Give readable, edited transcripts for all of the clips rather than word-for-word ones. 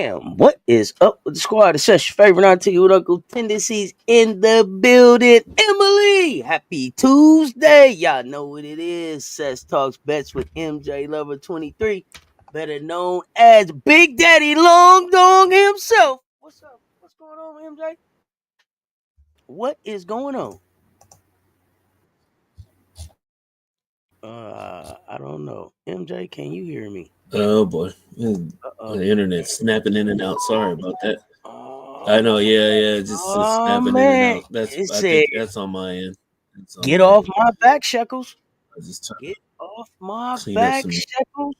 Bam! What is up with the squad? It's your favorite auntie with Uncle Tendencies in the building. Emily, happy Tuesday. Y'all know what it is. Cess Talks Bets with MJLover23, better known as Big Daddy Long Dong himself. What's up? What's going on, MJ? What is going on? I don't know. MJ, can you hear me? Oh boy, Uh-oh. the internet's snapping in and out. Sorry about that. Oh, I know, yeah, just snapping in and man. out. It I said, think that's on my end. It's on get my off end. my back, Shekels. I just trying Get to off my clean up back, some. Shekels.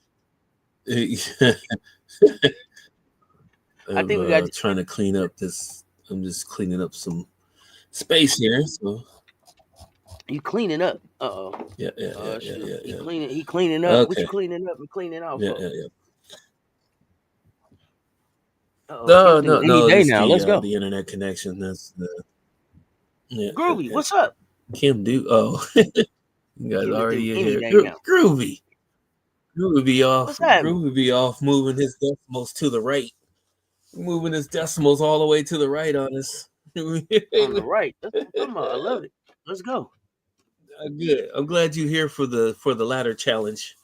I I'm think we got trying to clean up this. I'm just cleaning up some space here. So you cleaning up. Uh-oh. yeah. Shoot. He cleaning up. What Okay. you cleaning up and cleaning out Yeah. for? Uh-oh. No, Anything, any day just now. Let's go. the internet connection. That's the yeah. Groovy, what's up? Kim do. Oh, you guys Give it to me already in any here. day now. Groovy. Groovy be off. What's happening? Groovy be off moving his decimals to the right. Moving his decimals all the way to the right on us. On the right. That's what I'm talking about. I love it. Let's go. Good. I'm glad you're here for the ladder challenge.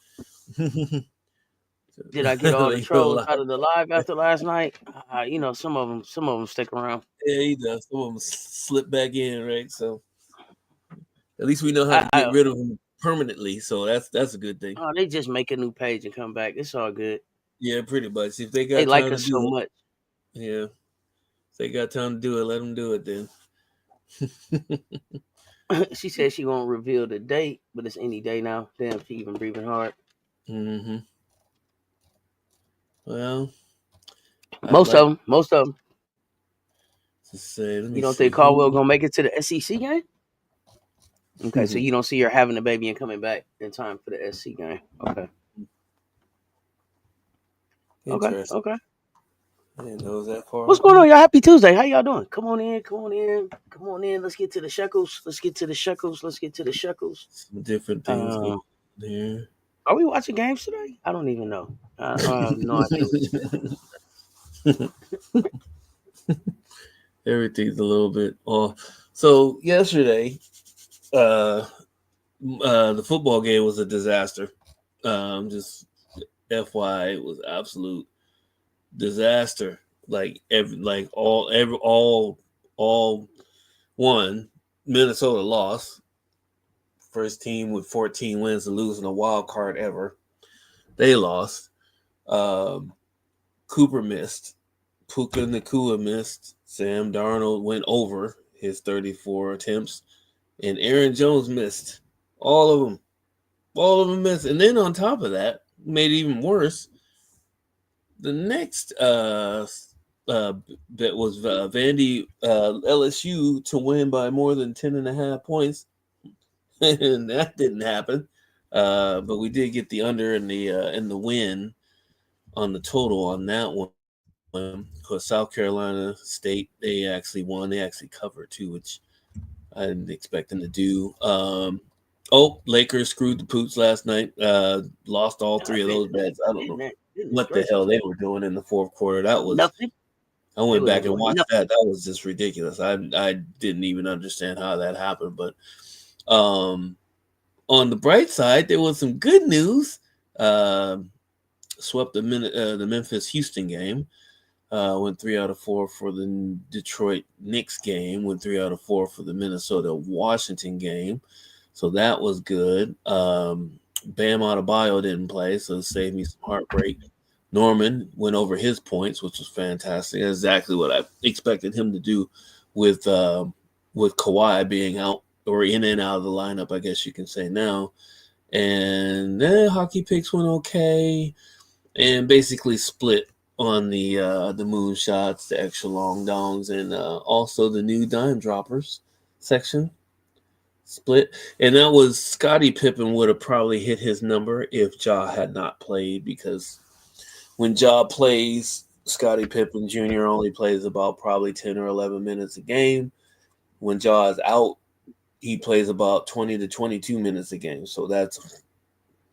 Did I get all the trolls out of the live after last night? Some of them stick around. Yeah, he does. Some of them slip back in, right? So at least we know how to get rid of them permanently. So that's a good thing. Oh, they just make a new page and come back. It's all good. Yeah, pretty much. If they got They like time us to do so it, much. yeah. If they got time to do it, let them do it then. She said she won't reveal the date, but it's any day now. Damn, she even breathing hard. Mm-hmm. Well, most of them. Say, you don't think Caldwell gonna make it to the SEC game? Okay, so you don't see her having a baby and coming back in time for the SC game. Okay. Okay. I didn't know it was that far. What's going on, y'all? Happy Tuesday. How y'all doing? Come on in. Let's get to the shekels. Some different things there. Are we watching games today? I don't even know. I have no idea. Everything's a little bit off. So yesterday, the football game was a disaster. Just FYI, it was absolute disaster. All one. Minnesota lost. First team with 14 wins to lose in a wild card ever. They lost. Cooper missed. Puka Nacua missed. Sam Darnold went over his 34 attempts. And Aaron Jones missed. All of them. All of them missed. And then on top of that, made it even worse, the next bet was Vandy LSU to win by more than 10.5 points. And that didn't happen. But we did get the under and the win on the total on that one. Because South Carolina State, they actually won. They actually covered too, which I didn't expect them to do. Lakers screwed the poops last night. Lost all three of those bets. I don't know what the hell they were doing in the fourth quarter. That was nothing. I went back and watched that. That was just ridiculous. I didn't even understand how that happened. But on the bright side, there was some good news. Swept the Memphis-Houston game. Went 3 out of 4 for the Detroit Knicks game. Went 3 out of 4 for the Minnesota-Washington game. So that was good. Bam Adebayo didn't play, so it saved me some heartbreak. Norman went over his points, which was fantastic. That's exactly what I expected him to do with Kawhi being out or in and out of the lineup, I guess you can say now. And then hockey picks went okay and basically split on the Moonshots, the extra long dongs, and also the new dime droppers section. Split. And that was Scottie Pippen would have probably hit his number if Ja had not played, because when Ja plays, Scottie Pippen Jr. only plays about probably 10 or 11 minutes a game. When Ja is out, he plays about 20 to 22 minutes a game. So that's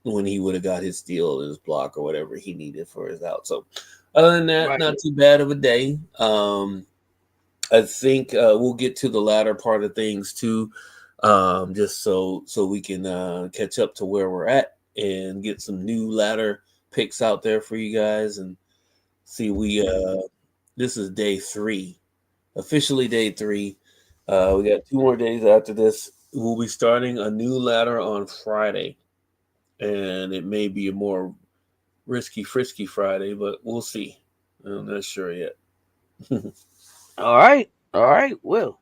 when he would have got his steal, his block, or whatever he needed for his out. So Other than that, Right. not too bad of a day. I think we'll get to the latter part of things too, just so we can catch up to where we're at and get some new ladder picks out there for you guys and see. This is day 3, officially day 3. We got 2 more days after this. We'll be starting a new ladder on Friday, and it may be a more risky frisky Friday, but we'll see. I'm not sure yet. All right. All right. Well,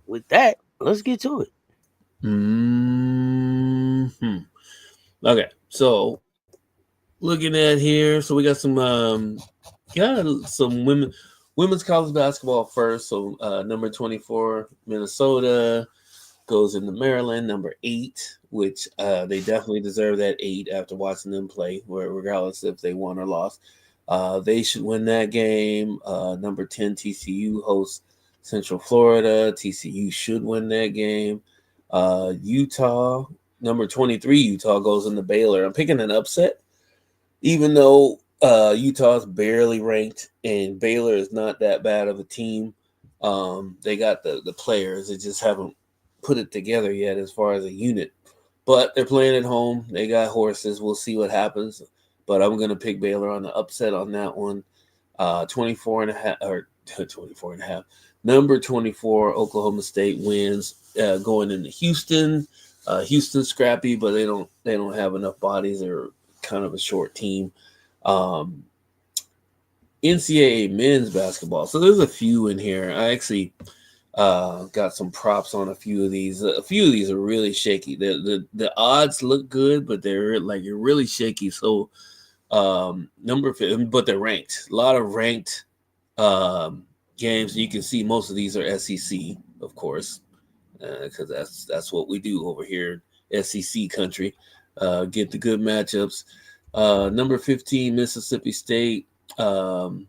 with that, let's get to it. Hmm. Okay, so looking at here, so we got some women's college basketball first. So number 24 Minnesota goes into Maryland. Number 8, which they definitely deserve that 8 after watching them play, regardless if they won or lost. They should win that game. Number 10 TCU hosts Central Florida. TCU should win that game. Utah, number 23 Utah goes into Baylor. I'm picking an upset, even though Utah's barely ranked and Baylor is not that bad of a team. They got the players. They just haven't put it together yet as far as a unit. But they're playing at home. They got horses. We'll see what happens. But I'm going to pick Baylor on the upset on that one. 24 and a half, or 24 and a half. Number 24, Oklahoma State wins going into Houston. Houston's scrappy, but they don't have enough bodies. They're kind of a short team. Um, NCAA men's basketball. So there's a few in here. I actually got some props on a few of these. A few of these are really shaky. The odds look good, but they're really shaky. So but they're ranked. A lot of ranked games. You can see most of these are SEC, of course, because that's what we do over here, SEC country. Get the good matchups. Number 15 Mississippi State playing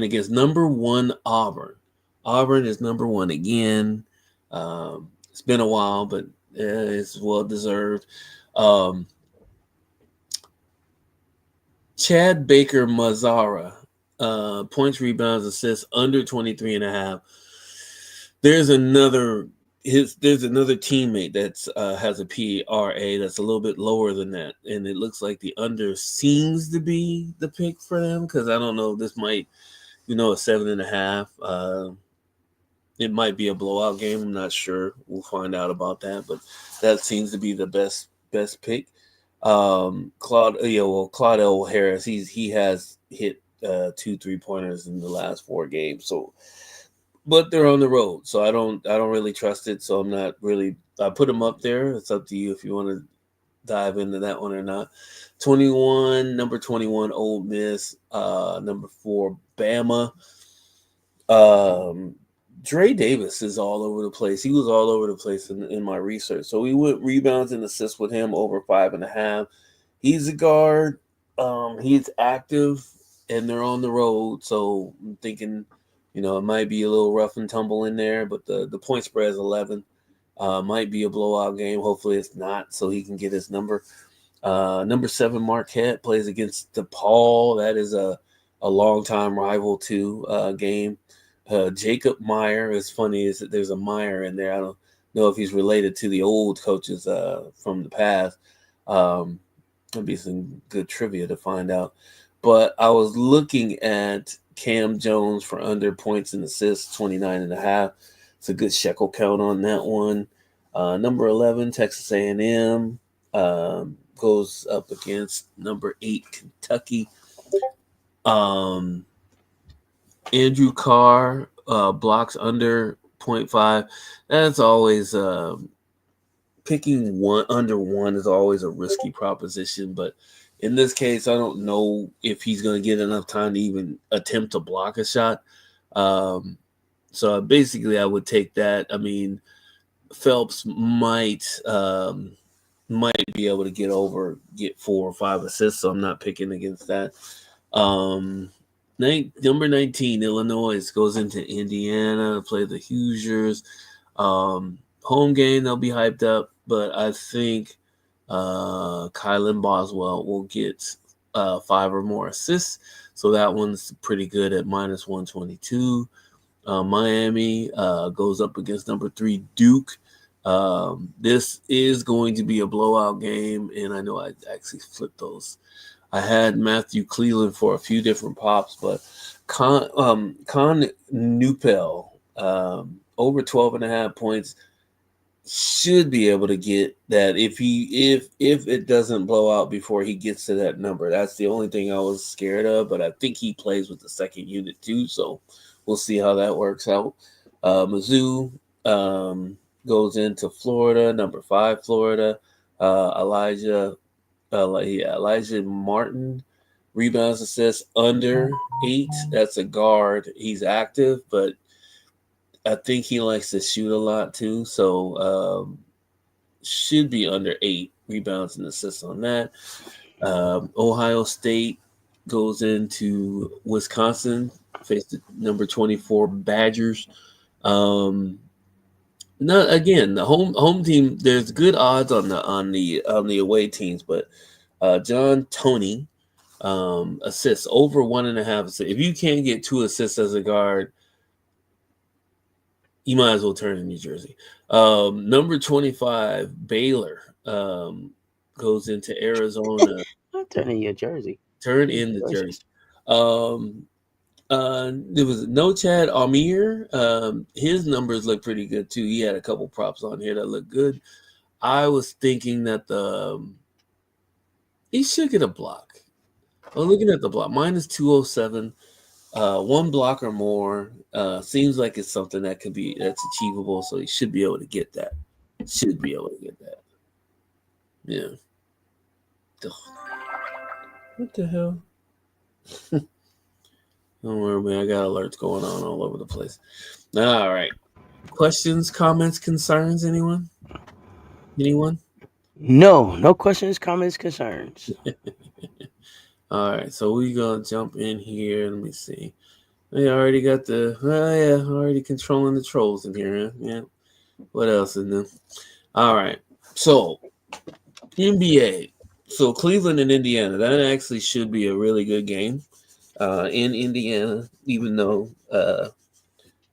against number 1 Auburn. Auburn is number 1 again. It's been a while, but it's well deserved. Chad Baker Mazzara, points, rebounds, assists under 23 and a half. There's another teammate that's has a PRA that's a little bit lower than that, and it looks like the under seems to be the pick for them, because I don't know, this might, a 7.5. It might be a blowout game. I'm not sure. We'll find out about that, but that seems to be the best pick. Claudel Harris, he has hit 2 3-pointers in the last 4 games. So, but they're on the road, so I don't really trust it. So I'm not really. I put them up there. It's up to you if you want to dive into that one or not. Number 21, Ole Miss. Number 4, Bama. Dre Davis is all over the place. He was all over the place in my research. So we went rebounds and assists with him over 5.5. He's a guard. He's active, and they're on the road. So I'm thinking, it might be a little rough and tumble in there, but the point spread is 11. Might be a blowout game. Hopefully it's not, so he can get his number. Number 7, Marquette plays against DePaul. That is a longtime rival game. Jacob Meyer, is funny is that there's a Meyer in there. I don't know if he's related to the old coaches from the past. That'd be some good trivia to find out. But I was looking at Cam Jones for under points and assists, 29.5. It's a good shekel count on that one. Number 11, Texas A&M goes up against number 8, Kentucky. Andrew Carr blocks under 0.5. That's always picking under 1 is always a risky proposition. But in this case, I don't know if he's going to get enough time to even attempt to block a shot. So basically, I would take that. I mean, Phelps might be able to get 4 or 5 assists, so I'm not picking against that. Number 19, Illinois goes into Indiana to play the Hoosiers. Home game, they'll be hyped up, but I think Kylan Boswell will get 5 or more assists. So that one's pretty good at minus 122. Miami goes up against number 3 Duke. This is going to be a blowout game, and I know I actually flipped those. I had Matthew Cleveland for a few different pops, but Con Newpel over 12.5 points should be able to get that if it doesn't blow out before he gets to that number. That's the only thing I was scared of, but I think he plays with the second unit too, so we'll see how that works out. Mizzou goes into Florida, number 5 Florida. Elijah Martin rebounds, assists under 8. That's a guard. He's active, but I think he likes to shoot a lot too, so should be under 8 rebounds and assists on that. Ohio State goes into Wisconsin, faced the number 24 Badgers. Not again, the home team. There's good odds on the away teams, but John Toney assists over 1.5 assists. If you can't get 2 assists as a guard, you might as well turn in New Jersey. Number 25, Baylor, goes into Arizona. I'm turning your jersey. Turn in the jersey. There was no Chad Amir. His numbers look pretty good too. He had a couple props on here that look good. I was thinking that he should get a block. I'm looking at the block, minus 207. 1 block or more seems like it's something that's achievable, so he should be able to get that. Yeah. What the hell? Don't worry, man. I got alerts going on all over the place. All right. Questions, comments, concerns? Anyone? No questions, comments, concerns. All right, so we're going to jump in here. Let me see. I already got already controlling the trolls in here. Huh? Yeah. What else is new? All right. So, NBA. So, Cleveland and Indiana. That actually should be a really good game in Indiana, even though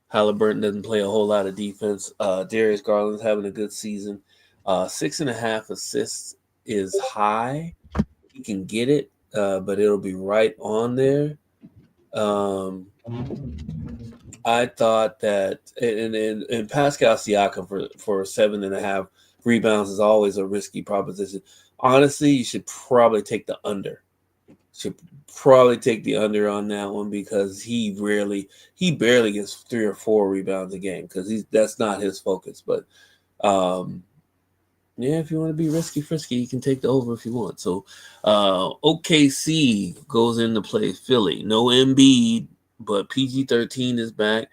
Halliburton doesn't play a whole lot of defense. Darius Garland's having a good season. 6.5 assists is high. He can get it. But it'll be right on there. I thought that, and Pascal Siakam for 7.5 rebounds is always a risky proposition. Honestly, you should probably take the under. On that one because he barely gets 3 or 4 rebounds a game because that's not his focus. But yeah, if you want to be risky, you can take the over if you want. So, OKC goes into play Philly. No Embiid, but PG-13 is back.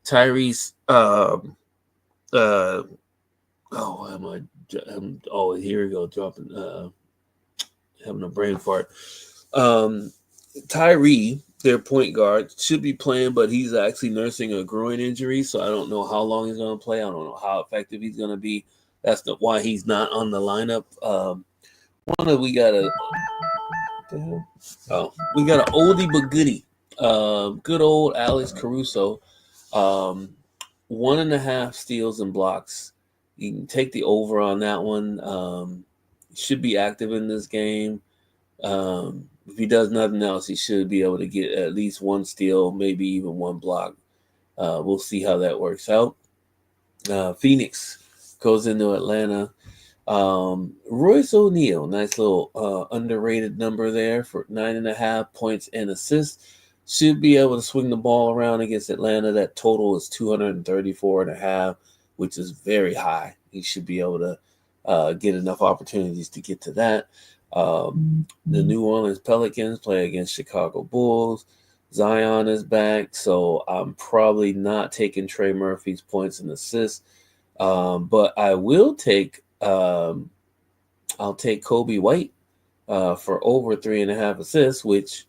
Tyrese, here we go, having a brain fart. Tyree, their point guard, should be playing, but he's actually nursing a groin injury, so I don't know how long he's going to play. I don't know how effective he's going to be. That's why he's not on the lineup. We got an oldie but goodie. Good old Alex Caruso. 1.5 steals and blocks. You can take the over on that one. Should be active in this game. If he does nothing else, he should be able to get at least 1 steal, maybe even 1 block. We'll see how that works out. Phoenix goes into Atlanta. Royce O'Neal, nice little underrated number there for 9.5 points and assists. Should be able to swing the ball around against Atlanta. That total is 234.5, which is very high. He should be able to get enough opportunities to get to that. The New Orleans Pelicans play against Chicago Bulls. Zion is back, so I'm probably not taking Trey Murphy's points and assists. But I will take I'll take Kobe White for over 3.5 assists, which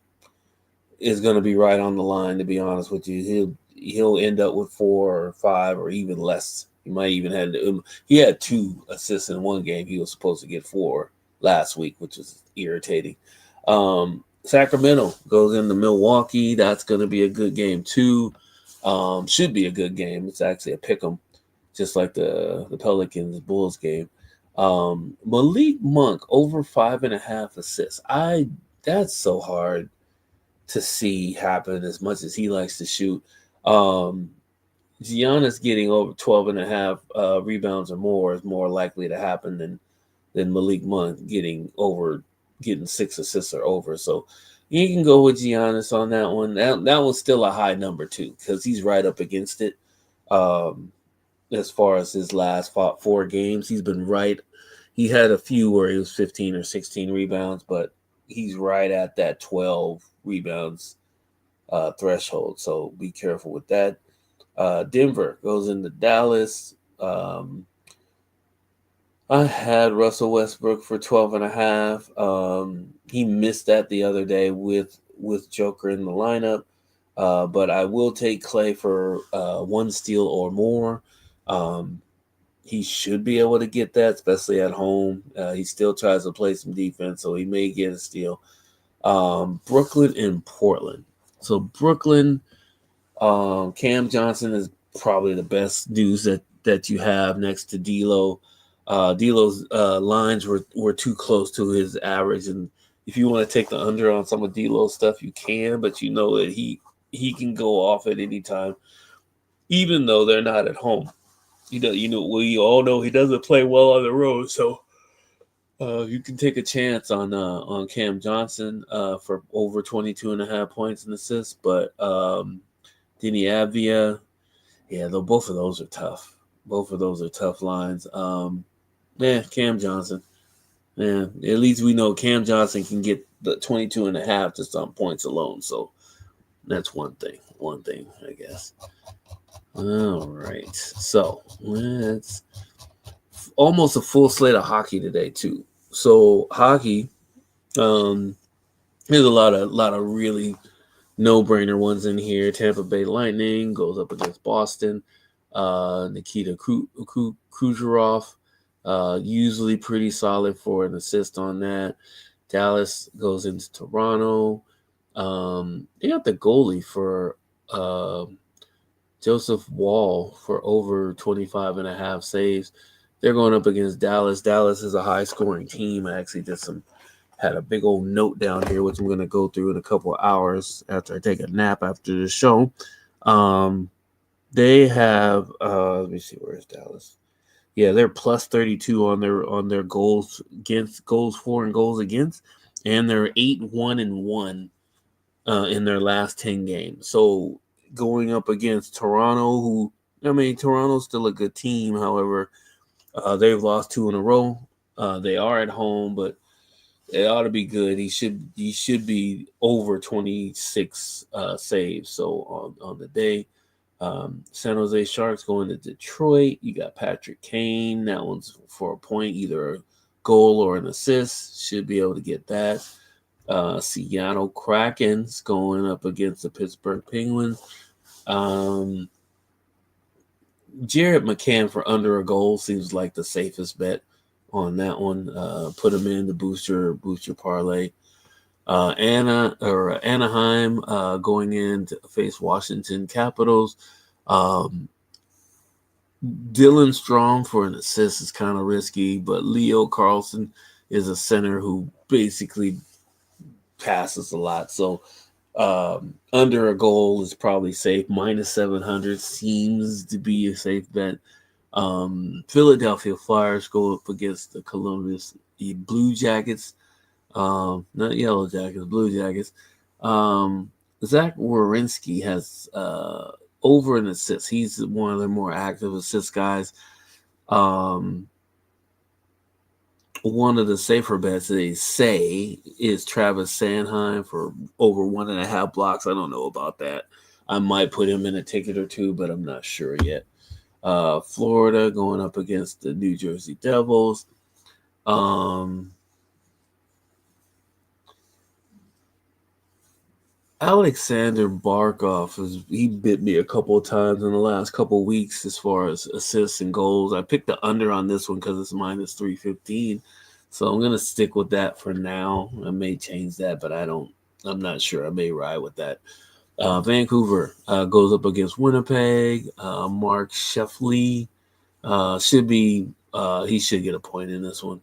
is going to be right on the line. To be honest with you, he'll end up with 4 or 5 or even less. He might even he had 2 assists in one game. He was supposed to get 4 last week, which was irritating. Sacramento goes into Milwaukee. That's going to be a good game too. Should be a good game. It's actually a pick 'em, just like the Pelicans Bulls game. Malik Monk over 5.5 assists. That's so hard to see happen as much as he likes to shoot. Giannis getting over 12.5 rebounds or more is more likely to happen than Malik Monk getting 6 assists or over. So you can go with Giannis on that one. That was still a high number too, because he's right up against it. As far as his last 4 games, he's been right. He had a few where he was 15 or 16 rebounds, but he's right at that 12 rebounds threshold. So be careful with that. Denver goes into Dallas. I had Russell Westbrook for 12.5. He missed that the other day with Joker in the lineup. But I will take Clay for 1 steal or more. He should be able to get that, especially at home. He still tries to play some defense, so he may get a steal. Brooklyn and Portland. So Brooklyn, Cam Johnson is probably the best news that you have next to D'Lo. D'Lo's lines were too close to his average, and if you want to take the under on some of D'Lo's stuff, you can, but you know that he can go off at any time, even though they're not at home. We all know he doesn't play well on the road, so you can take a chance on Cam Johnson for over 22.5 points and assists, but Denny Avdia, yeah, though both of those are tough. Both of those are tough lines. Cam Johnson. Yeah, at least we know Cam Johnson can get the 22.5 just on points alone. So that's one thing. One thing, I guess. All right. So it's almost a full slate of hockey today too. So hockey, there's a lot of really no-brainer ones in here. Tampa Bay Lightning goes up against Boston. Nikita Kucherov, usually pretty solid for an assist on that. Dallas goes into Toronto. They got the goalie for Joseph Wall for over 25.5 saves. They're going up against Dallas. Dallas is a high-scoring team. I actually had a big old note down here, which I'm going to go through in a couple of hours after I take a nap after the show. They have let me see, where's Dallas? Yeah, they're plus 32 on their goals against, goals for and goals against, and they're 8-1-1 in their last 10 games. So going up against Toronto, Toronto's still a good team. However, they've lost 2 in a row. They are at home, but it ought to be good. He should be over 26 saves. So on the day. San Jose Sharks going to Detroit. You got Patrick Kane. That one's for a point, either a goal or an assist. Should be able to get that. Seattle Kraken's going up against the Pittsburgh Penguins. Jared McCann for under a goal seems like the safest bet on that one. Put him in to boost your parlay. Anaheim going in to face Washington Capitals. Dylan Strong for an assist is kind of risky, but Leo Carlson is a center who basically passes a lot. So under a goal is probably safe. Minus 700 seems to be a safe bet. Philadelphia Flyers go up against the Columbus Blue Jackets. Not Yellow Jackets, Blue Jackets. Zach Werenski has over an assist. He's one of the more active assist guys. One of the safer bets they say is Travis Sanheim for over 1.5 blocks. I don't know about that. I might put him in a ticket or two, but I'm not sure yet. Florida going up against the New Jersey Devils. Alexander Barkov he bit me a couple of times in the last couple of weeks as far as assists and goals. I picked the under on this one because it's minus 315. So I'm gonna stick with that for now. I may change that, but I don't I'm not sure. I may ride with that. Vancouver goes up against Winnipeg. Mark Sheffley should be he should get a point in this one.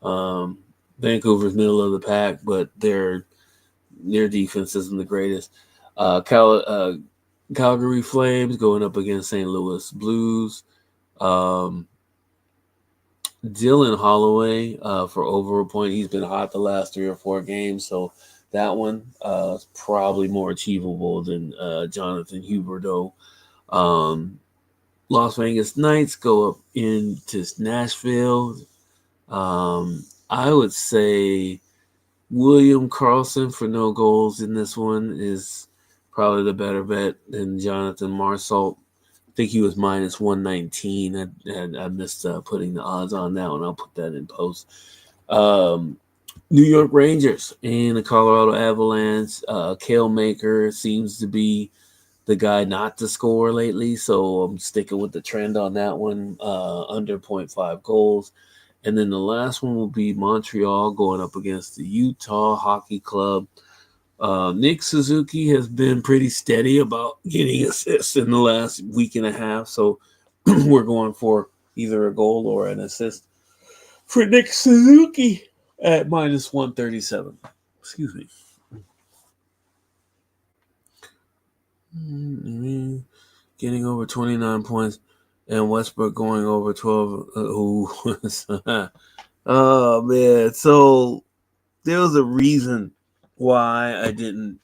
Um, Vancouver's middle of the pack, but their defense isn't the greatest. Calgary Flames going up against St. Louis Blues. Um, Dylan Holloway for over a point. He's been hot the last 3 or 4 games, so that one is probably more achievable than Jonathan Huberdeau. Um, Las Vegas Knights go up into Nashville. I would say William Carlson for no goals in this one is probably the better bet than Jonathan Marsault. I think he was minus 119. I missed putting the odds on that one. I'll put that in post. New York Rangers and the Colorado Avalanche. Kale Maker seems to be the guy not to score lately, so I'm sticking with the trend on that one, under 0.5 goals. And then the last one will be Montreal going up against the Utah Hockey Club. Nick Suzuki has been pretty steady about getting assists in the last week and a half, so we're going for either a goal or an assist for Nick Suzuki at minus 137. Excuse me. Getting over 29 points, and Westbrook going over 12. Oh, man. So there was a reason why I didn't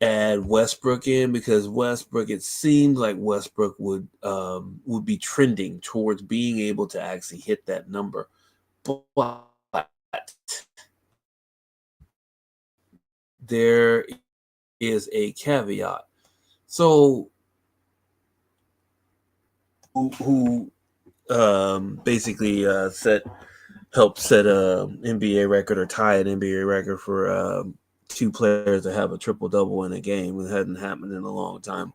add Westbrook in, because Westbrook, it seemed like Westbrook would be trending towards being able to actually hit that number. But there is a caveat. So who basically helped set a NBA record or tie an NBA record for 2 players to have a triple double in a game. It hadn't happened in a long time.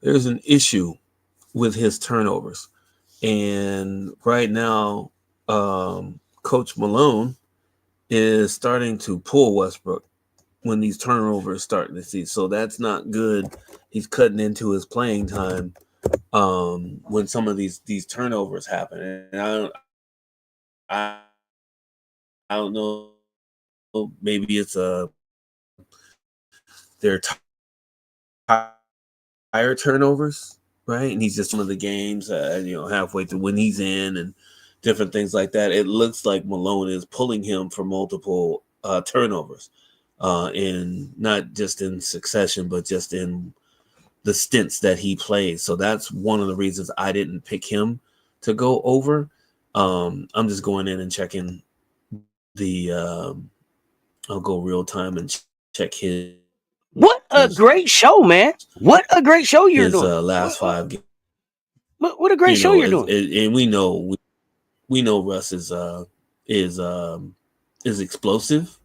There's an issue with his turnovers, and right now, Coach Malone is starting to pull Westbrook when these turnovers start to see. So that's not good. He's cutting into his playing time when some of these turnovers happen. And I don't know. Maybe it's they're tired turnovers, right? And he's just one of the games, halfway through when he's in and different things like that. It looks like Malone is pulling him for multiple turnovers, in not just in succession, but just in the stints that he plays. So that's one of the reasons I didn't pick him to go over. I'm just going in and checking the. I'll go real time and check his. What a great show, man! What a great show you're his doing. last 5 games. What a great show you're doing. And we know Russ is explosive,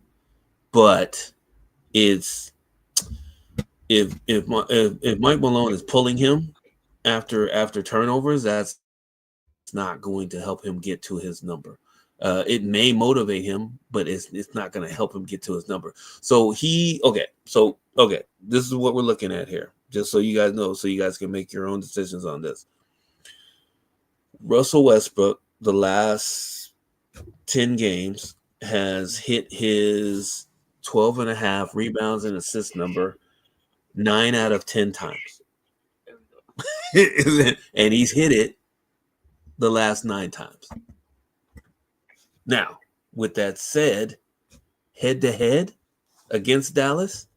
but it's if Mike Malone is pulling him after turnovers, that's not going to help him get to his number. It may motivate him, but it's not going to help him get to his number. So this is what we're looking at here, just so you guys know, so you guys can make your own decisions on this. Russell Westbrook, the last 10 games, has hit his 12.5 rebounds and assist number 9 out of 10 times. And he's hit it the last 9 times. Now, with that said, head-to-head against Dallas,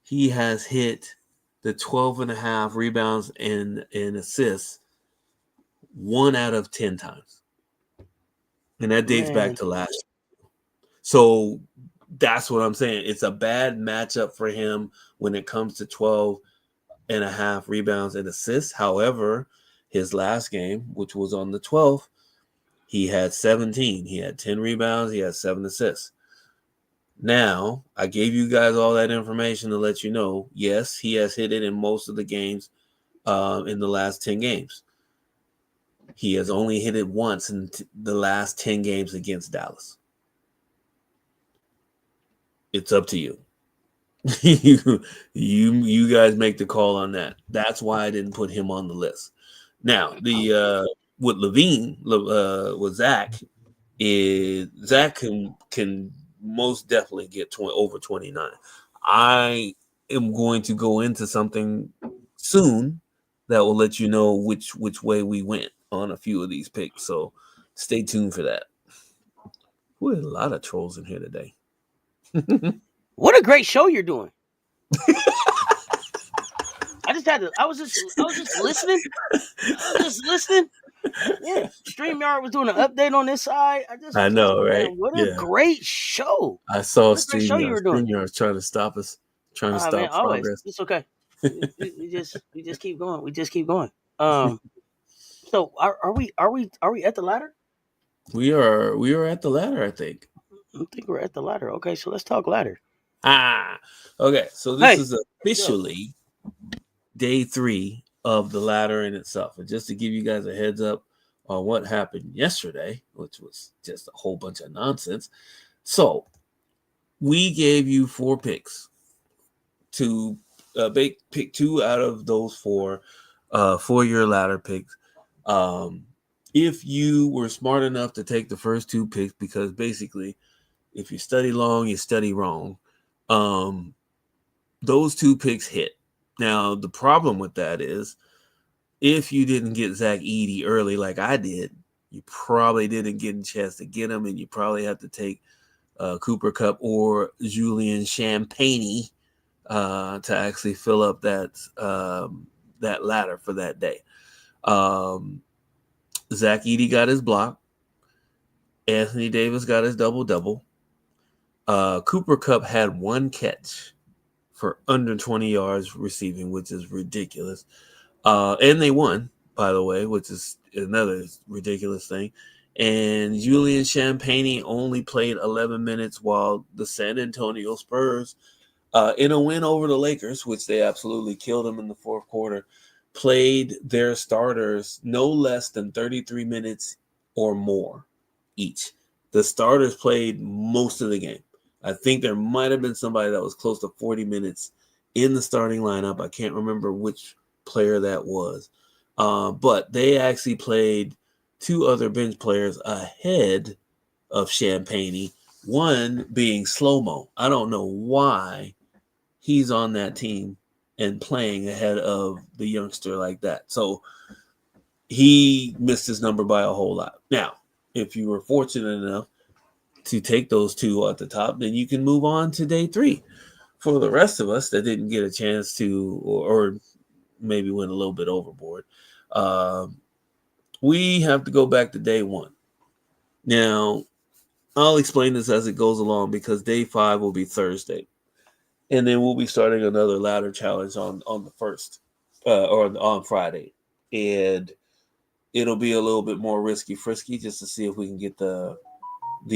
he has hit the 12.5 rebounds and assists 1 out of 10 times. And that dates back to last year. So that's what I'm saying. It's a bad matchup for him when it comes to 12.5 rebounds and assists. However, his last game, which was on the 12th, he had 17. He had 10 rebounds. He had 7 assists. Now, I gave you guys all that information to let you know, yes, he has hit it in most of the games in the last 10 games. He has only hit it once in the last 10 games against Dallas. It's up to you. you guys make the call on that. That's why I didn't put him on the list. Now, the with Levine, with Zach, is Zach can most definitely get over 29. I am going to go into something soon that will let you know which way we went on a few of these picks. So stay tuned for that. We had a lot of trolls in here today. What a great show you're doing. I was just listening. Yeah, StreamYard was doing an update on this side. I just I was know, like, right? man, what a Yeah. great show. I saw What a great show you StreamYard. were doing. StreamYard's trying to stop us, trying to Man, stop always. progress. It's okay. We just keep going. We just keep going. So are we at the ladder? We are at the ladder, I think. I think we're at the ladder. Okay, so let's talk ladder. Okay. So this Hey, is officially day 3 of the ladder in itself. And just to give you guys a heads up on what happened yesterday, which was just a whole bunch of nonsense. So we gave you 4 picks to pick 2 out of those 4 for your ladder picks. If you were smart enough to take the first 2 picks, because basically, if you study long, you study wrong. Those 2 picks hit. Now, the problem with that is if you didn't get Zach Edey early like I did, you probably didn't get a chance to get him, and you probably have to take Cooper Kupp or Julian Champagne to actually fill up that ladder for that day. Zach Edey got his block. Anthony Davis got his double-double. Cooper Kupp had 1 catch for under 20 yards receiving, which is ridiculous. And they won, by the way, which is another ridiculous thing. And Julian Champagne only played 11 minutes while the San Antonio Spurs, in a win over the Lakers, which they absolutely killed them in the fourth quarter, played their starters no less than 33 minutes or more each. The starters played most of the game. I think there might have been somebody that was close to 40 minutes in the starting lineup. I can't remember which player that was. But they actually played 2 other bench players ahead of Champagne, one being Slow-Mo. I don't know why he's on that team and playing ahead of the youngster like that. So he missed his number by a whole lot. Now, if you were fortunate enough to take those 2 at the top, then you can move on to day 3. For the rest of us that didn't get a chance to, or maybe went a little bit overboard, we have to go back to day 1. Now, I'll explain this as it goes along because day 5 will be Thursday. And then we'll be starting another ladder challenge on the 1st or on Friday. And it'll be a little bit more risky frisky just to see if we can get the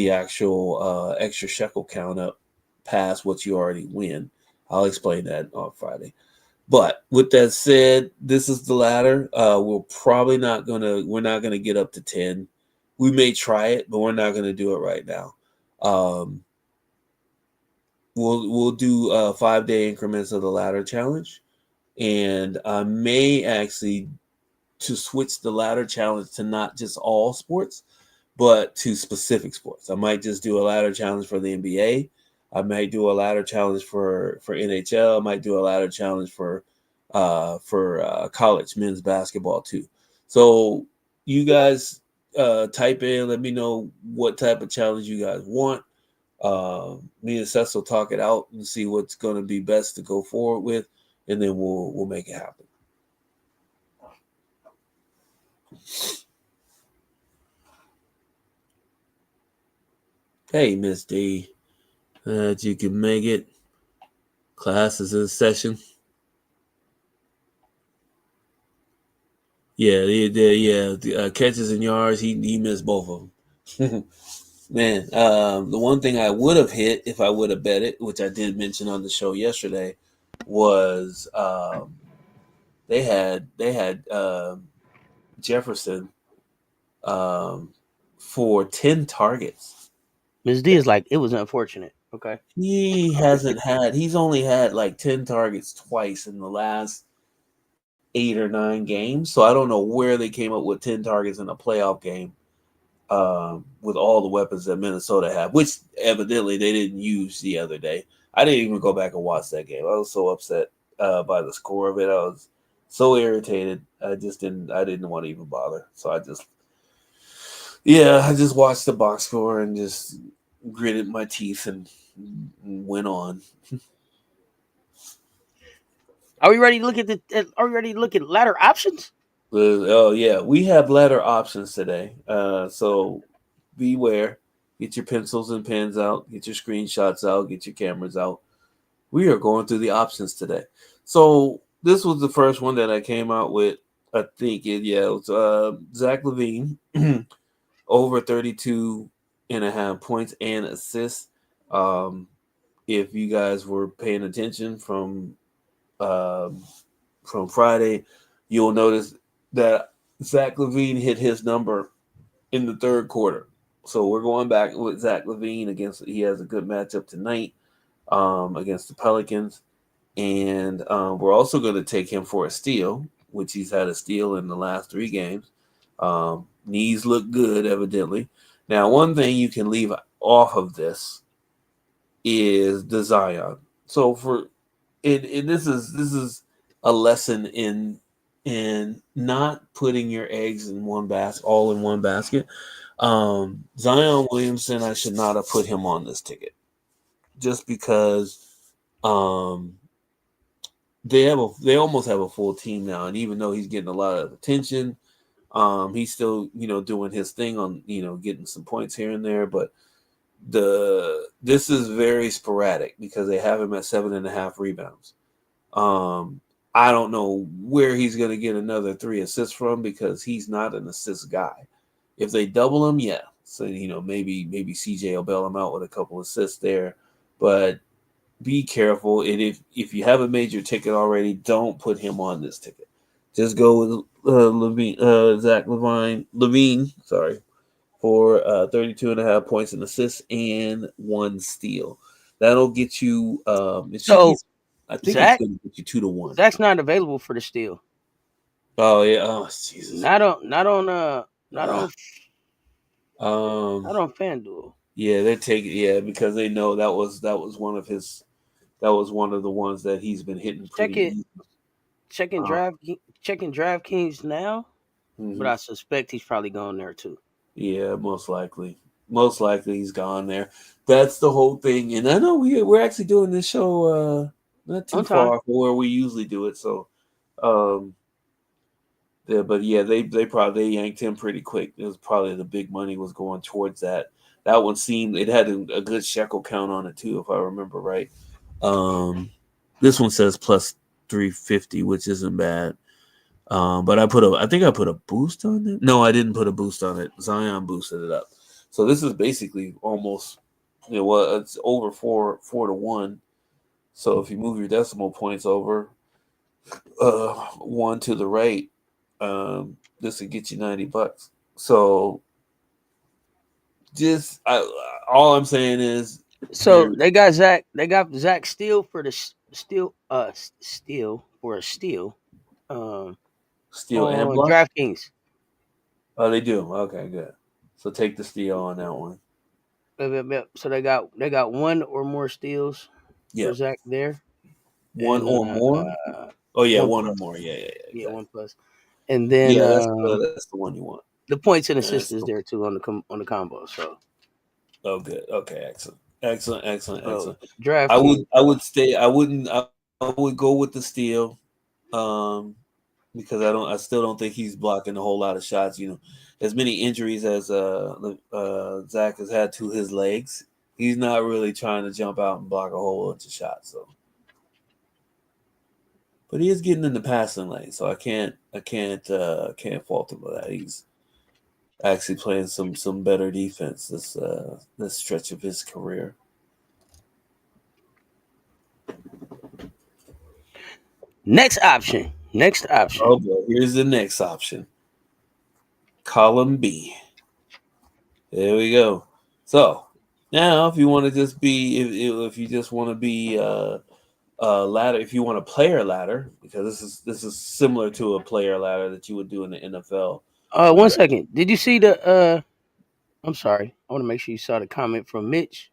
actual extra shekel count up past what you already win. I'll explain that on Friday. But with that said, this is the ladder. We're not gonna get up to 10. We may try it, but we're not gonna do it right now. We'll do 5-day increments of the ladder challenge, and I may actually to switch the ladder challenge to not just all sports, but to specific sports. I might just do a ladder challenge for the NBA. I might do a ladder challenge for NHL. I might do a ladder challenge for college men's basketball too. So you guys type in, let me know what type of challenge you guys want. Me and Cess will talk it out and see what's going to be best to go forward with, and then we'll make it happen. Hey, Miss D, that you can make it. Class is in session. Yeah, the catches and yards, he missed both of them. Man, the one thing I would have hit if I would have bet it, which I did mention on the show yesterday, was they had Jefferson um, for 10 targets. Ms. D is like, it was unfortunate. Okay. He's only had like 10 targets twice in the last 8 or 9 games. So I don't know where they came up with 10 targets in a playoff game with all the weapons that Minnesota have, which evidently they didn't use the other day. I didn't even go back and watch that game. I was so upset by the score of it. I was so irritated. I didn't want to even bother. So I just watched the box score and just gritted my teeth and went on. Are we ready to look at Are we ready to look at ladder options? Oh yeah, we have letter options today. So beware. Get your pencils and pens out. Get your screenshots out. Get your cameras out. We are going through the options today. So this was the first one that I came out with. I think it was Zach LaVine over 32 and a half points and assists. Um, if you guys were paying attention um, from Friday, you'll notice that Zach LaVine hit his number in the third quarter. So we're going back with Zach LaVine against. He has a good matchup tonight against the Pelicans, and we're also going to take him for a steal, which he's had a steal in the last 3 games. Knees look good, evidently. Now, one thing you can leave off of this is the Zion. So this is a lesson in not putting your eggs in one basket, all in one basket. Zion Williamson, I should not have put him on this ticket just because um, they almost have a full team now, and even though he's getting a lot of attention, he's still doing his thing on getting some points here and there, but this is very sporadic because they have him at 7.5 rebounds. I don't know where he's going to get another 3 assists from because he's not an assist guy. If they double him, yeah. So maybe CJ will bail him out with a couple assists there, but be careful. And if you haven't made your ticket already, don't put him on this ticket. Just go with Zach Levine, sorry, for 32 and a half points and assists and 1 steal. That'll get you. So I think it's Zach going to get you 2-1. Zach's not available for the steal. Oh yeah. Oh Jesus. Not on Um. not on FanDuel. Yeah, they take it. Yeah, because they know that was one of his. That was one of the ones that he's been hitting Check pretty it. easy. Checking Uh, DraftKings now, but mhm. I suspect he's probably gone there too. Yeah, most likely. Most likely he's gone there. That's the whole thing. And I know we're actually doing this show not too On time. far from where we usually do it. So um yeah, but yeah, they yanked him pretty quick. It was probably the big money was going towards that. That one seemed it had a good shekel count on it too, if I remember right. Um this one says plus 350, which isn't bad. But I think I put a boost on it. No, I didn't put a boost on it. Zion boosted it up. So this is basically almost, it's over 4-1. So if you move your decimal points over, one to the right, this would get you $90. So just all I'm saying is So you're they got Zach. They got Zach Steele for the steal for a steal. Um, steal and on block. DraftKings. Oh, they do. Okay, good. So take the steal on that one. Yep, yep, yep. So they got one or more steals for Yep. Zach there, One and or more. Oh yeah, one one or plus. more. Yeah, Yeah, exactly. one plus. And then Yeah, that's the one you want. the points and assists That's is the, there too on the combo. oh good. Okay, excellent. Excellent, excellent, So excellent. DraftKings. I would stay I would go with the steal. Um because I still don't think he's blocking a whole lot of shots, As many injuries as Zach has had to his legs, he's not really trying to jump out and block a whole bunch of shots, so but he is getting in the passing lane, so I can't fault him for that. He's actually playing some better defense this stretch of his career. Next option. Next option. Oh boy, here's the next option. column B. There we go. So now, if you want to just be, if you just want to be ladder, if you want a player ladder, because this is similar to a player ladder that you would do in the NFL. One second. Did you see the? I'm sorry. I want to make sure you saw the comment from Mitch.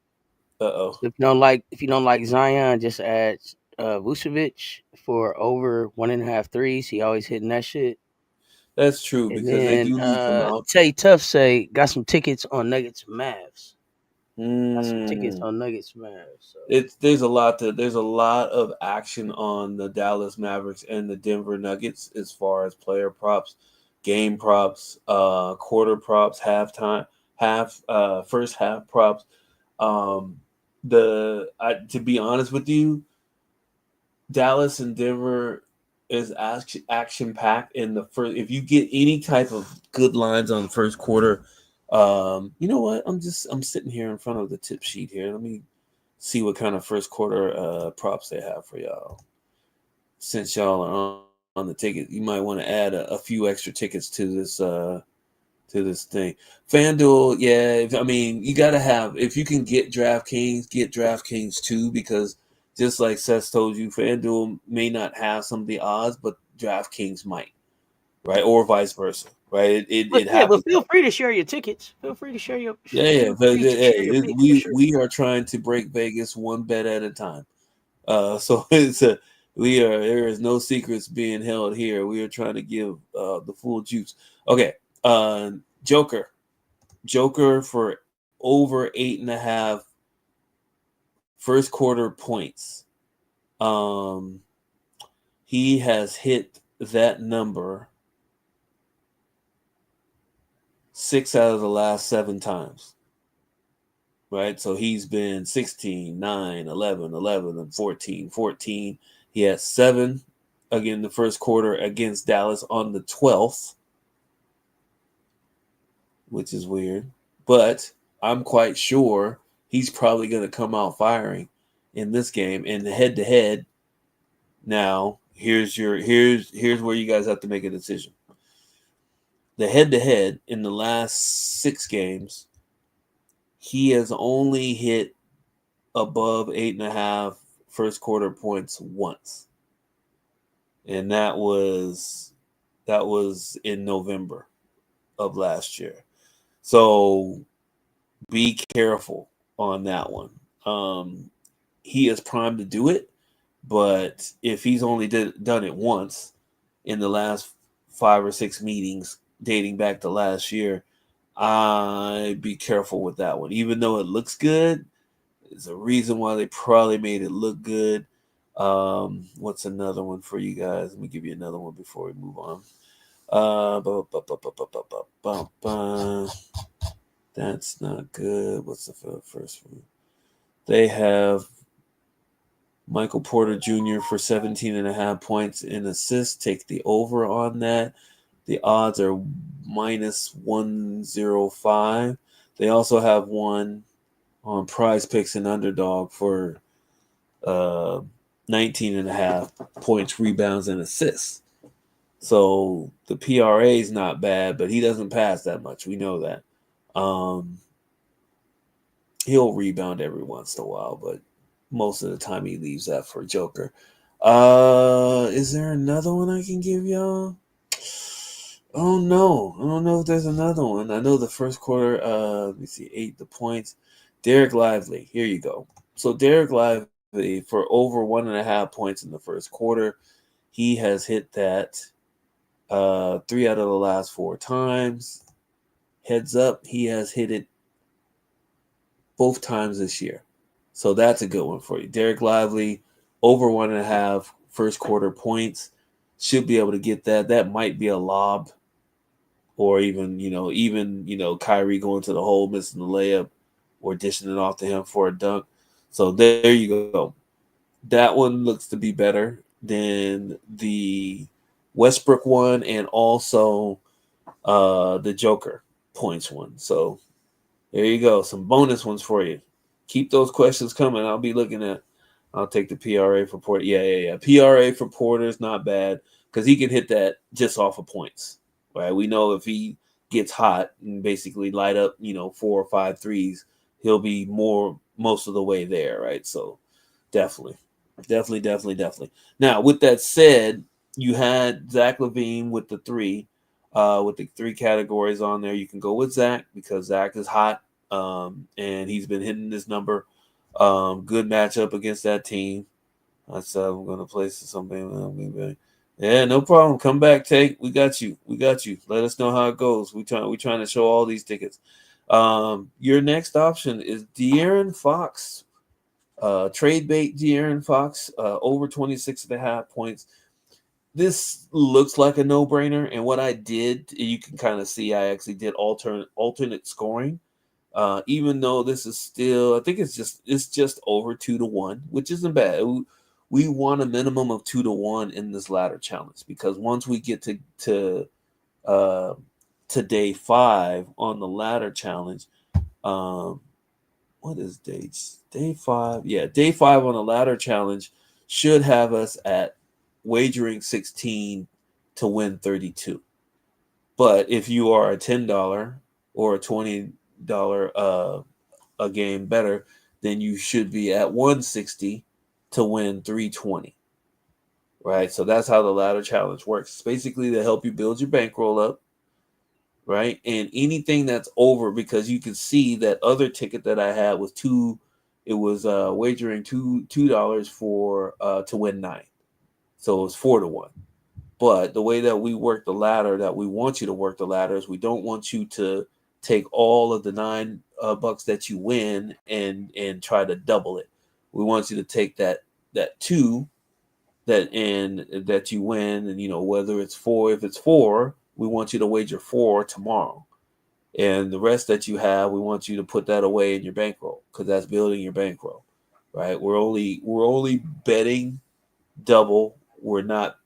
Uh-oh. If you don't like Zion, just add Vucevic for over 1.5 threes. He always hitting that shit. That's true And because they then do leave them out. Tay Tough say got some tickets on Nuggets Mavs. Got some tickets Mm. on Nuggets Mavs. So There's a lot of action on the Dallas Mavericks and the Denver Nuggets as far as player props, game props, quarter props, first half props. To be honest with you, Dallas and Denver is action packed in the first. If you get any type of good lines on the first quarter, you know what? I'm sitting here in front of the tip sheet here. Let me see what kind of first quarter props they have for y'all. Since y'all are on the ticket, you might want to add a few extra tickets to this thing. FanDuel, yeah. I mean, you got to have, if you can get DraftKings too, because just like Cess told you, FanDuel may not have some of the odds, but DraftKings might, right? Or vice versa, right? It but happens. feel free to share your tickets. Feel free to share your. Yeah. Feel But free to share your hey, picks for we sure. we are trying to break Vegas one bet at a time. So there is no secrets being held here. We are trying to give the full juice. Okay, Joker for over 8.5 first quarter points. He has hit that number 6 out of the last 7 times. Right? So he's been 16, 9, 11, 11, and 14, 14. He had 7 again the first quarter against Dallas on the 12th, which is weird. But I'm quite sure he's probably going to come out firing in this game. And the head-to-head, now here's where you guys have to make a decision. The head-to-head in the last 6 games, he has only hit above 8.5 first quarter points once, and that was in November of last year. So be careful on that one. He is primed to do it, but if he's only done it once in the last 5 or 6 meetings dating back to last year, I'd be careful with that one. Even though it looks good, there's a reason why they probably made it look good. What's another one for you guys? Let me give you another one before we move on. That's not good. What's the first one? They have Michael Porter Jr. for 17.5 points and assists. Take the over on that. The odds are minus 105. They also have one on Prize Picks and Underdog for 19.5 points, rebounds, and assists. So the PRA is not bad, but he doesn't pass that much. We know that. He'll rebound every once in a while, but most of the time he leaves that for Joker. Is there another one I can give y'all? Oh no, I don't know if there's another one. I know the first quarter. Let me see, 8 the points. Derek Lively, here you go. So Derek Lively for over 1.5 points in the first quarter. He has hit that 3 out of the last 4 times. Heads up, he has hit it both times this year. So that's a good one for you. Derek Lively, over 1.5 first quarter points. Should be able to get that. That might be a lob. Or even Kyrie going to the hole, missing the layup, or dishing it off to him for a dunk. So there you go. That one looks to be better than the Westbrook one and also the Joker points one. So there you go. Some bonus ones for you. Keep those questions coming. I'll take the PRA for Porter. Yeah. PRA for Porter is not bad because he can hit that just off of points. Right? We know if he gets hot and basically light up, 4 or 5 threes, he'll be most of the way there, right? So definitely. Now, with that said, you had Zach LaVine with the three categories on there. You can go with Zach because Zach is hot, and he's been hitting this number. Good matchup against that team. I said I'm going to place something. Yeah, no problem. Come back, Take. We got you. Let us know how it goes. We trying to show all these tickets. Your next option is De'Aaron Fox. Trade bait De'Aaron Fox, over 26.5 points. This looks like a no-brainer, and what I did, you can kind of see I actually did alternate scoring. Even though this is still, I think it's just over 2-1, which isn't bad. We want a minimum of 2-1 in this ladder challenge because once we get to day 5 on the ladder challenge, what is dates? Day 5. Yeah, day 5 on the ladder challenge should have us at wagering 16 to win 32. But if you are a $10 or a $20 a game better, then you should be at 160 to win 320. Right? So that's how the ladder challenge works. It's basically to help you build your bankroll up, right? And anything that's over, because you can see that other ticket that I had was wagering $2 for to win 9. So it was 4-1. But the way that we work the ladder, that we want you to work the ladder, is we don't want you to take all of the $9 that you win and try to double it. We want you to take that 2 that you win, and whether it's 4, if it's 4, we want you to wager 4 tomorrow. And the rest that you have, we want you to put that away in your bankroll because that's building your bankroll, right? We're only betting double. We're not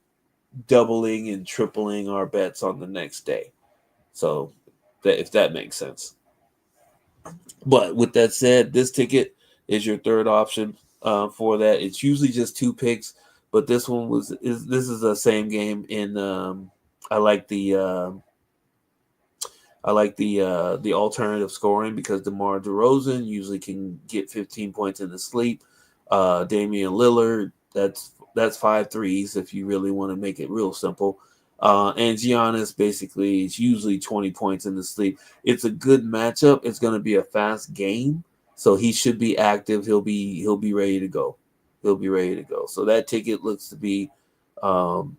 doubling and tripling our bets on the next day. So, if that makes sense. But with that said, this ticket is your third option for that. It's usually just 2 picks, but this one is the same game. In I like the alternative scoring because DeMar DeRozan usually can get 15 points in the sleep. Damian Lillard, that's 5 threes if you really want to make it real simple. And Giannis, basically, it's usually 20 points in the sleep. It's a good matchup. It's going to be a fast game, so he should be active. He'll be ready to go. So that ticket looks to be, all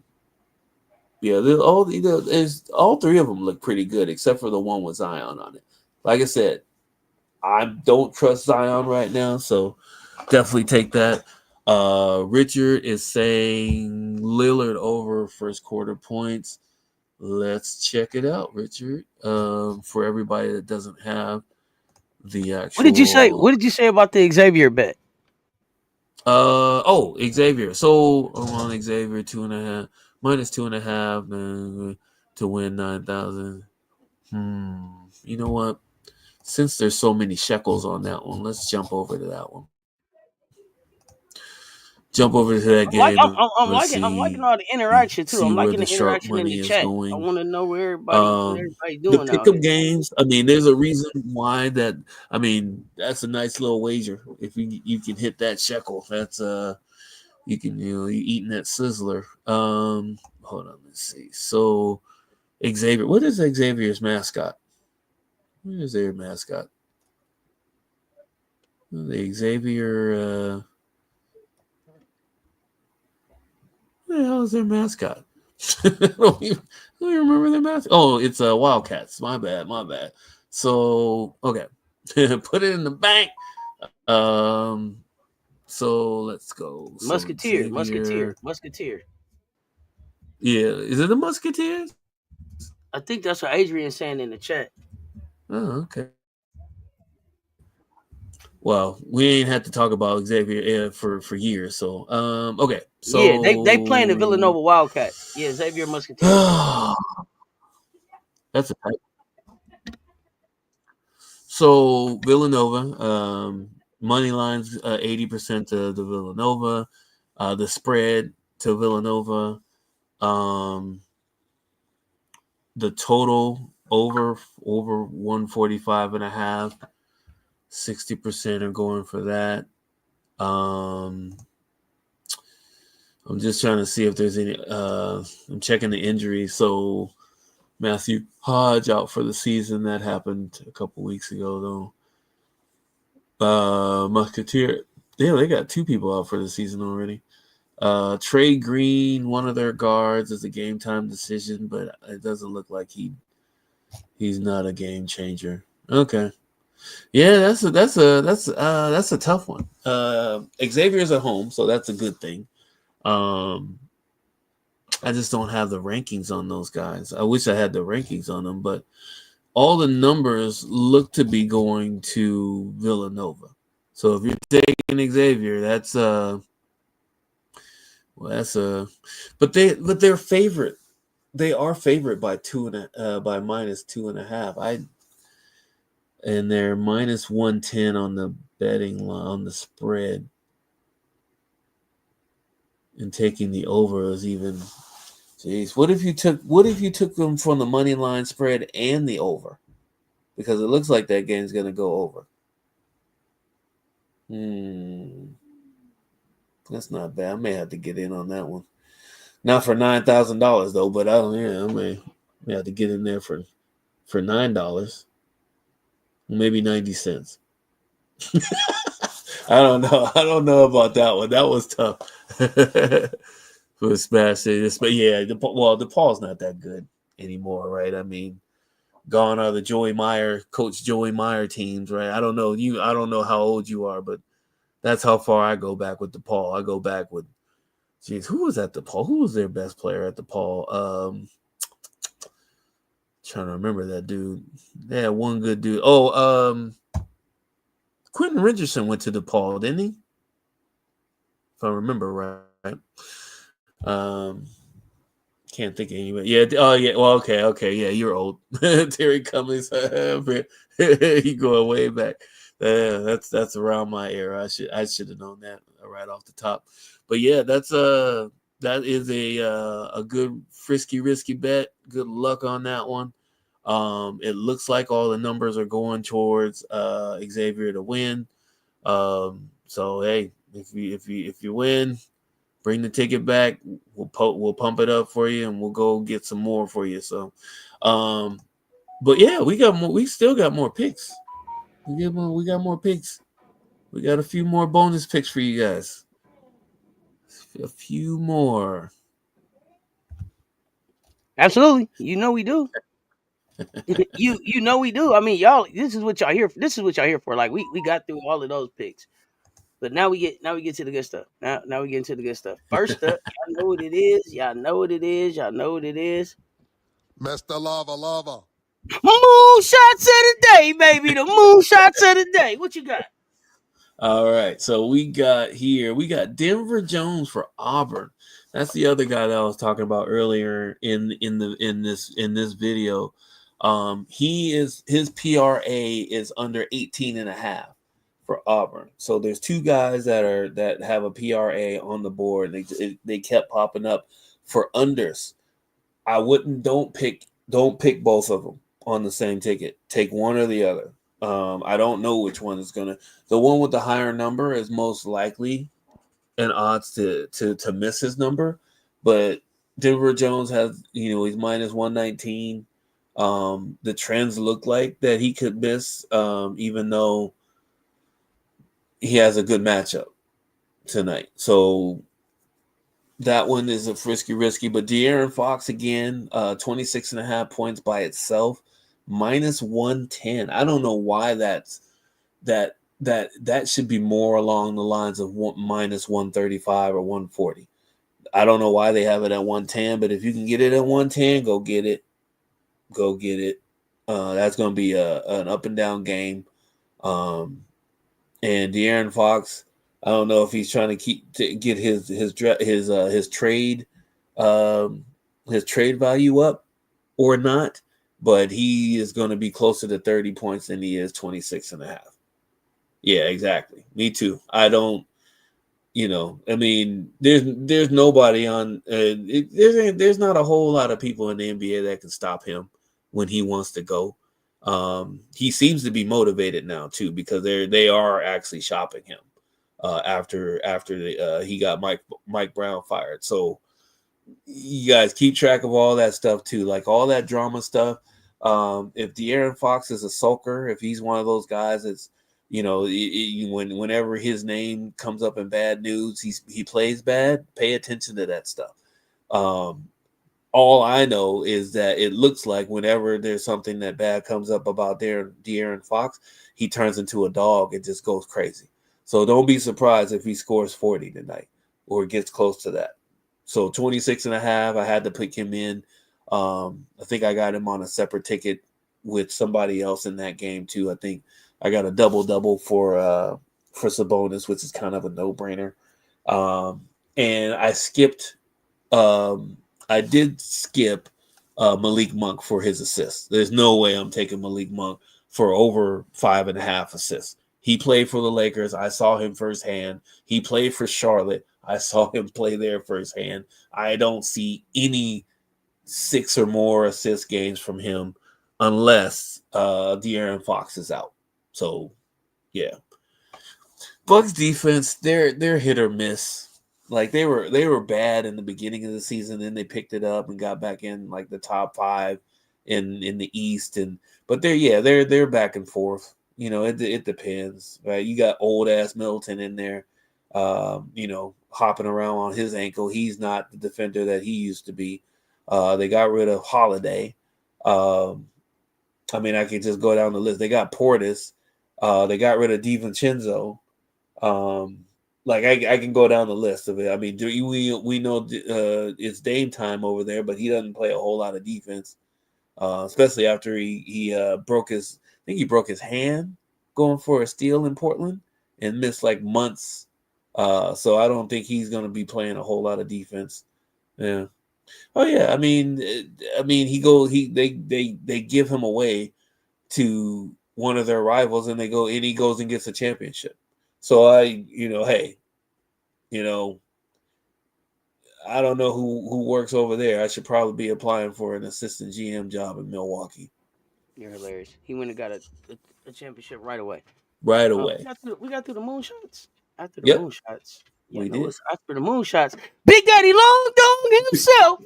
3 of them look pretty good, except for the one with Zion on it. Like I said, I don't trust Zion right now, so definitely take that. Richard is saying Lillard over first quarter points. Let's check it out, Richard. For everybody that doesn't have the What did you say? actual. What did you say about the Xavier bet? Xavier. So on Xavier 2.5 minus 2.5 to win 9,000. You know what? Since there's so many shekels on that one, let's jump over to that one. Jump over to that game and let's I'm see liking all the interaction too. I'm where the liking the sharp interaction in money the is chat. I going. want to know where everybody's The doing out pick'em here. games. I mean, there's a reason why that. I mean, that's a nice little wager. If you can hit that shekel, that's you can you eating that sizzler. Hold on, let's see. So Xavier, what is Xavier's mascot? What is their mascot? The Xavier. What the hell is their mascot? I don't even remember their mascot. Oh, it's Wildcats. My bad. So okay, put it in the bank. So let's go. So Xavier. Musketeer. Yeah, is it the Musketeers? I think that's what Adrian's saying in the chat. Oh, okay. Well, we ain't had to talk about Xavier for years. So okay. Yeah, they So playing the Villanova Wildcats. Yeah, Xavier Musketeers. that's a type. So Villanova, money lines 80% to the Villanova, the spread to Villanova, the total over 145.5. 60% are going for that. I'm just trying to see if there's any. I'm checking the injuries. So Matthew Hodge out for the season. That happened a couple weeks ago, though. Musketeer. Damn, they got 2 people out for the season already. Trey Green, one of their guards, is a game time decision, but it doesn't look like he's not a game changer. Okay. Yeah, that's a tough one. Xavier's at home, so that's a good thing. I just don't have the rankings on those guys. I wish I had the rankings on them, but all the numbers look to be going to Villanova. So if you're taking Xavier, but they're favorite. They are favorite by by -2.5. And they're -110 on the betting line on the spread. And taking the over is even. Jeez, what if you took them from the money line spread and the over? Because it looks like that game's going to go over. That's not bad. I may have to get in on that one. Not for $9,000 though, but I may have to get in there for $9, maybe 90 cents. I don't know about that one. That was tough. For Smash City. But yeah, DePaul's not that good anymore, right? I mean, gone are the Coach Joey Meyer teams, right? I don't know how old you are, but that's how far I go back with DePaul. I go back with, who was at DePaul? Who was their best player at DePaul? Trying to remember that dude. They had one good dude. Quentin Richardson went to DePaul, didn't he? If I remember right. Can't think of anybody. Yeah. Oh, yeah. Well, okay. Yeah, you're old. Terry Cummings. You going way back. That's around my era. I should have known that right off the top. But yeah, that is a good frisky risky bet. Good luck on that one. It looks like all the numbers are going towards Xavier to win. So hey, if you win, bring the ticket back. We'll pump it up for you, and we'll go get some more for you. So, but yeah, we got more. We still got more picks. We got more picks. We got a few more bonus picks for you guys. A few more. Absolutely, we do. We do. I mean, y'all. This is what y'all here. This is what y'all here for. Like we got through all of those picks. But now we get to the good stuff. Now we get into the good stuff. First up, y'all know what it is. Y'all know what it is. Mr. Lava. Moonshots of the day, baby. The moonshots of the day. What you got? All right. So we got Denver Jones for Auburn. That's the other guy that I was talking about earlier in this video. His PRA is under 18.5 for Auburn. So there's 2 guys that have a PRA on the board. They kept popping up for unders. Don't pick both of them on the same ticket. Take one or the other. I don't know which one is gonna. The one with the higher number is most likely an odds to miss his number, but Denver Jones has he's -119. The trends look like that he could miss, even though he has a good matchup tonight. So that one is a frisky risky, but De'Aaron Fox again, 26.5 points by itself, -110. I don't know why that should be more along the lines of -135 or 140. I don't know why they have it at 110, but if you can get it at 110, go get it. That's going to be an up and down game. And De'Aaron Fox, I don't know if he's trying to get his trade value up or not, but he is going to be closer to 30 points than he is 26.5. Yeah, exactly. Me too. I don't. I mean, there's nobody on. There's not a whole lot of people in the NBA that can stop him when he wants to go. He seems to be motivated now too, because they are actually shopping him after he got Mike Brown fired. So you guys keep track of all that stuff too, like all that drama stuff. If De'Aaron Fox is a sulker, if he's one of those guys that's, whenever his name comes up in bad news, he plays bad, pay attention to that stuff. All I know is that it looks like whenever there's something that bad comes up about De'Aaron Fox, he turns into a dog and just goes crazy. So don't be surprised if he scores 40 tonight or gets close to that. So 26.5, I had to pick him in. I think I got him on a separate ticket with somebody else in that game too. I think I got a double for Sabonis, which is kind of a no-brainer. And I skipped. I did skip Malik Monk for his assists. There's no way I'm taking Malik Monk for over 5.5 assists. He played for the Lakers. I saw him firsthand. He played for Charlotte. I saw him play there firsthand. I don't see any 6 or more assist games from him unless De'Aaron Fox is out. So, yeah. Bucks defense, they're hit or miss. Like they were bad in the beginning of the season, then they picked it up and got back in like the top 5 in the East, but they're back and forth. It depends, right? You got old ass Middleton in there, hopping around on his ankle. He's not the defender that he used to be. They got rid of Holiday. I could just go down the list. They got Portis. They got rid of DiVincenzo. I can go down the list of it. I mean, we know it's Dame time over there, but he doesn't play a whole lot of defense, especially after he broke his hand going for a steal in Portland and missed like months. So I don't think he's going to be playing a whole lot of defense. Yeah. Oh yeah. They give him away to one of their rivals, and he goes and gets a championship. So I don't know who works over there. I should probably be applying for an assistant GM job in Milwaukee. You're hilarious. He went and got a championship right away. Right away. We got through the Moonshots. After the Yep. Moonshots. We did. It's after the Moonshots. Big Daddy Long Dong himself.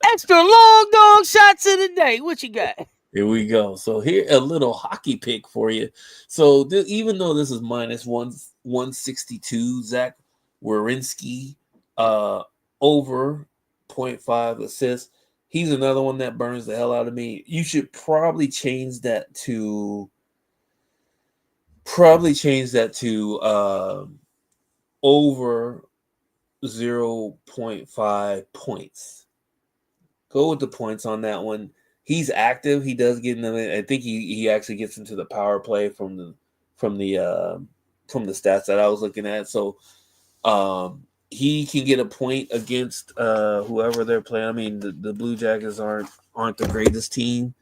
Extra long dong shots of the day. What you got? Here we go. So here a little hockey pick for you. So even though this is minus 162, Zach Werenski over 0.5 assists. He's another one that burns the hell out of me. You should probably change that to over 0.5 points. Go with the points on that one. He's active. He does get in them. I think he actually gets into the power play from the stats that I was looking at. So he can get a point against whoever they're playing. I mean, the Blue Jackets aren't the greatest team,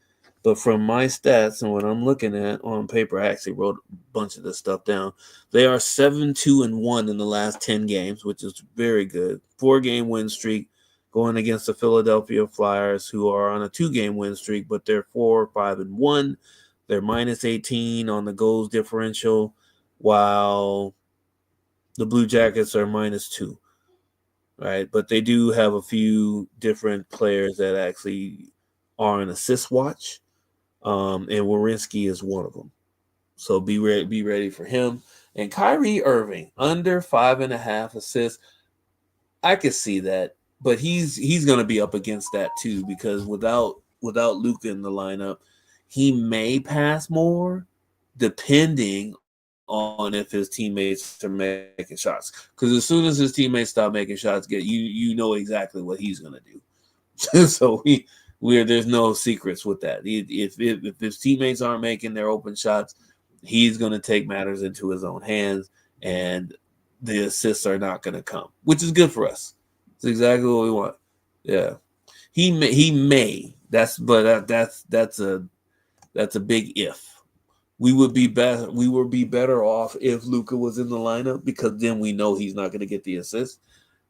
but from my stats and what I'm looking at on paper, I actually wrote a bunch of this stuff down. They are 7-2-1 in the last 10 games, which is very good. 4-game win streak going against the Philadelphia Flyers, who are on a 2-game win streak, but they're 4-5-1. They're minus 18 on the goals differential, while the Blue Jackets are minus 2. Right, but they do have a few different players that actually are an assist watch, and Werenski is one of them. So be ready for him. And Kyrie Irving under 5.5 assists. I could see that, but he's going to be up against that too, because without Luka in the lineup, he may pass more, depending on if his teammates are making shots. Because as soon as his teammates stop making shots, you know exactly what he's going to do. So there's no secrets with that. If his teammates aren't making their open shots, he's going to take matters into his own hands, and the assists are not going to come, which is good for us. It's exactly what we want. Yeah, he may. That's a big if. We would be better off if Luka was in the lineup, because then we know he's not going to get the assist.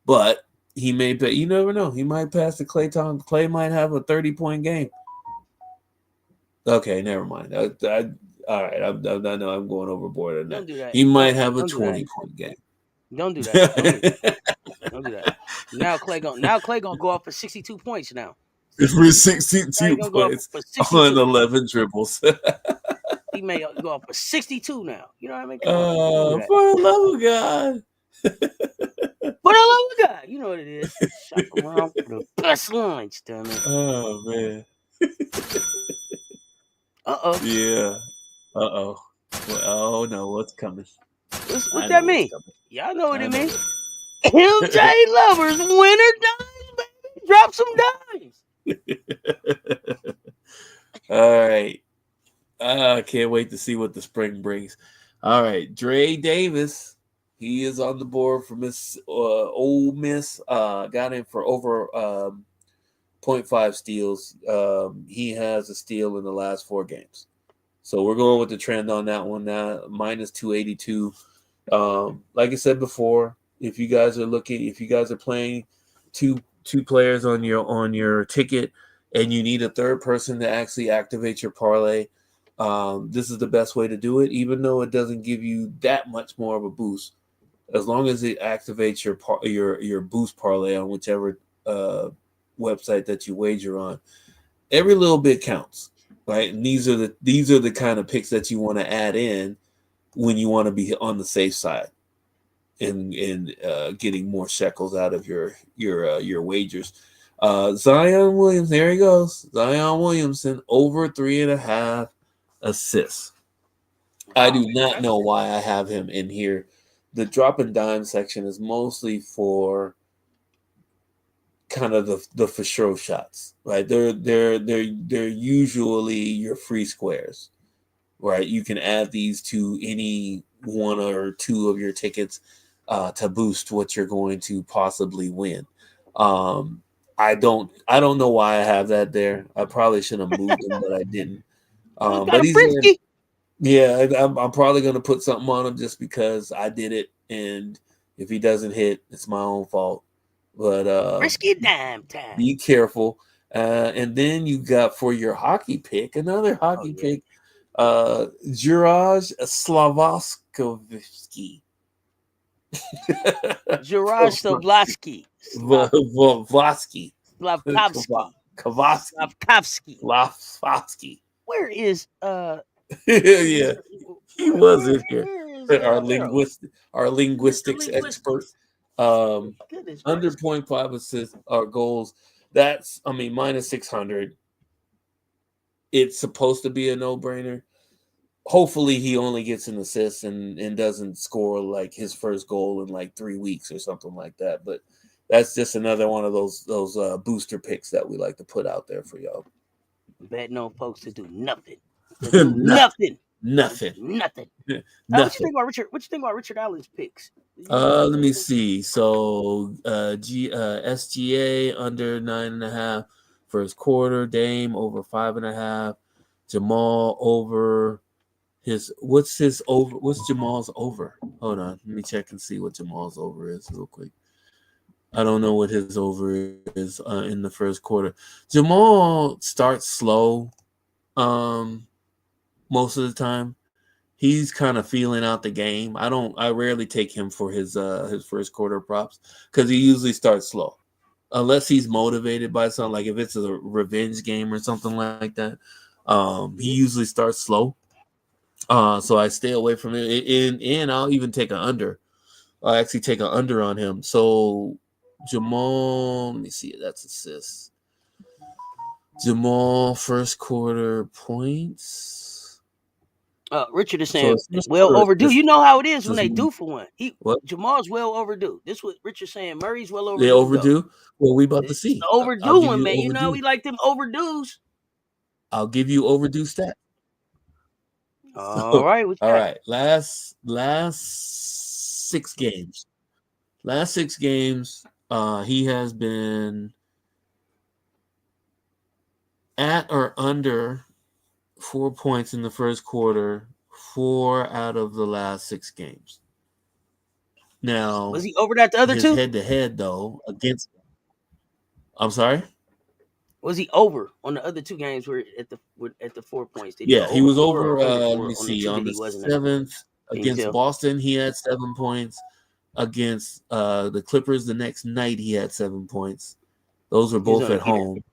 But he may. You never know. He might pass to Klay Thompson. Klay might have a 30-point game. Okay, never mind. All right, I know I'm going overboard on that. Don't do that. He might have a Don't do that. 20-point game. Don't do that. Don't do that. Don't do that. Now Clay gonna go off for 62 points now. For 62 Clay gonna go off points for on 62. 11 dribbles. He may go off for 62 now. You know what I mean? Come on, man. Don't do that. For the love of God. For the love of God, you know what it is. Shop around for the best lines, damn it. Oh man. Yeah. Well, oh no, what's coming? What's that mean? Coming. Y'all know what it means. MJ Lovers, winner dimes, baby. Drop some dimes. All right. I can't wait to see what the spring brings. All right, Dre Davis. He is on the board for Miss Ole Miss. Got him for over 0.5 steals. He has a steal in the last 4 games. So we're going with the trend on that one now. Minus 282. Like I said before, if you guys are playing two players on your ticket and you need a third person to actually activate your parlay, this is the best way to do it, even though it doesn't give you that much more of a boost. As long as it activates your boost parlay on whichever website that you wager on, every little bit counts, right? And these are the kind of picks that you want to add in when you want to be on the safe side and getting more shekels out of your wagers. Zion Williams, there he goes. Zion Williamson over 3.5 assists. I do not know why I have him in here. The drop and dime section is mostly for kind of the for sure shots, right? They're usually your free squares, right? You can add these to any one or two of your tickets to boost what you're going to possibly win. I don't know why I have that there. I probably should have moved him, but I didn't. But he's there. Yeah, I'm probably going to put something on him just because I did it, and if he doesn't hit, it's my own fault. But risky dime time. Be careful. And then you got for your hockey pick, another hockey pick, Juraj Slavkovsky. Juraj Slavkovsky. Slavkovsky. Where is yeah, he was in here. Our linguistics expert. Under 0.5 assists or goals. That's minus 600. It's supposed to be a no-brainer. Hopefully he only gets an assist and doesn't score like his first goal in like 3 weeks or something like that. But that's just another one of those booster picks that we like to put out there for y'all. Betting on folks to do nothing. Nothing. What you think about Richard Allen's picks? Let me see. So SGA under 9.5 first quarter. Dame over 5.5. Jamal over what's Jamal's over? Hold on, let me check and see what Jamal's over is real quick. I don't know what his over is in the first quarter. Jamal starts slow most of the time. He's kind of feeling out the game. I rarely take him for his first quarter props because he usually starts slow. Unless he's motivated by something, like if it's a revenge game or something like that. He usually starts slow. So I stay away from it. And I'll even take an under. I'll actually take an under on him. So Jamal, let me see. That's assists. Jamal first quarter points. Richard is saying well overdue. You know how it is when they do for one. Jamal's well overdue. This what Richard's saying. Murray's well overdue. They overdue? Well, we about to see. The overdue one, man. You know we like them overdues. I'll give you overdue stat. All right. All right. Last 6 games. He has been at or under 4 points in the first quarter, 4 out of the last 6 games. Now, was he over that the other two? Head to head though against. I'm sorry. Was he over on the other two games? Were at the 4 points? Did Yeah, he was over. or under Let 4 me on the see. two On that the he wasn't under? 7th Can you against tell? Boston, he had 7 points. Against the Clippers the next night, he had 7 points. Those were He was both on a at heater. home.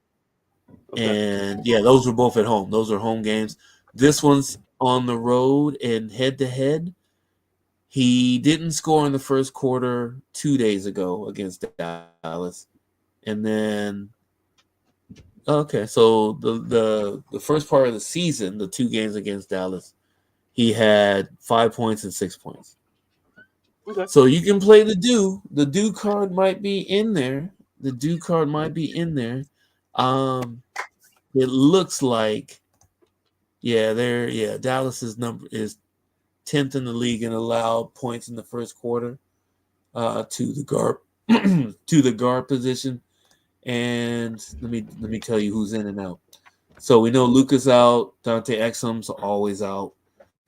Okay. And yeah, those were both at home. Those are home games. This one's on the road and head to head. He didn't score in the first quarter 2 days ago against Dallas. And then okay, so the first part of the season, the 2 games against Dallas, he had 5 points and 6 points. Okay. So you can play the do. The do card might be in there. The do card might be in there. It looks like, Dallas's number is 10th in the league in allowed points in the first quarter to the guard to the guard position. And let me tell you who's in and out. So we know Luka's out, Dante Exum's always out.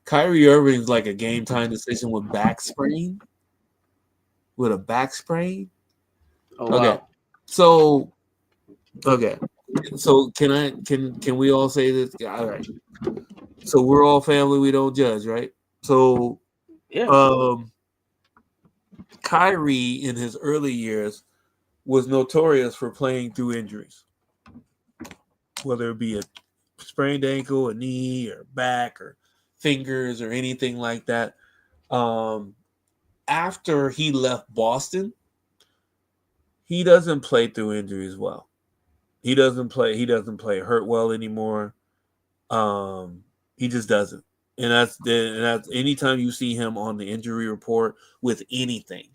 Kyrie Irving's like a game time decision with back sprain. With a back sprain. Oh Okay. wow. So can we all say this? All right. So we're all family, we don't judge, right? So Yeah. Kyrie in his early years was notorious for playing through injuries. Whether it be a sprained ankle, a knee, or back, or fingers, or anything like that. After he left Boston, he doesn't play through injuries well. He doesn't play hurt well anymore. He just doesn't. And that's anytime you see him on the injury report with anything.